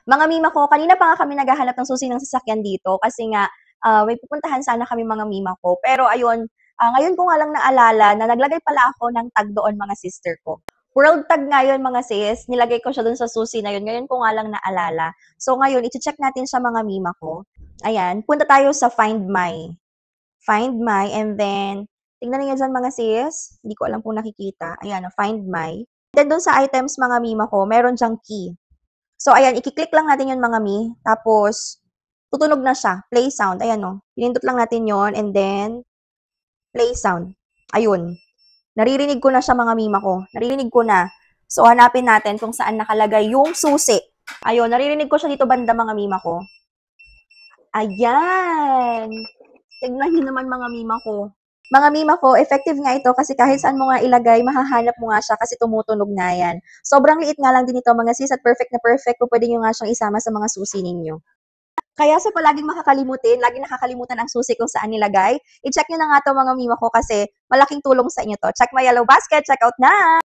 Mga mima ko, kanina pa nga kami naghahanap ng susi ng sasakyan dito kasi nga may pupuntahan sana kami mga mima ko. Pero ayun, ngayon ko nga lang naalala na naglagay pala ako ng tag doon mga sister ko. World tag nga yun mga sis, nilagay ko siya doon sa susi na yun. Ngayon ko nga lang naalala. So ngayon, i-check natin sa mga mima ko. Ayan, punta tayo sa Find My. Find My and then, tingnan niyo dyan mga sis. Hindi ko alam kung nakikita. Ayan, Find My. Then doon sa items mga mima ko, meron dyang key. So, ayan, i-click lang natin yun mga mi. Tapos, tutunog na siya. Play sound. Ayan o. Pinindot lang natin yon and then, play sound. Ayun. Naririnig ko na siya mga mima ko. Naririnig ko na. So, hanapin natin kung saan nakalagay yung susi. Ayun, naririnig ko siya dito banda mga mima ko. Ayan. Tignan niyo naman mga mima ko. Mga mima ko, effective nga ito kasi kahit saan mo nga ilagay, mahahanap mo nga siya kasi tumutunog nga yan. Sobrang liit nga lang din ito mga sis at perfect na perfect kung pwede nyo nga siyang isama sa mga susi ninyo. Kaya sa palaging makakalimutin, lagi nakakalimutan ang susi kung saan nilagay, i-check nyo na nga to mga mima ko kasi malaking tulong sa inyo to. Check my yellow basket, check out na!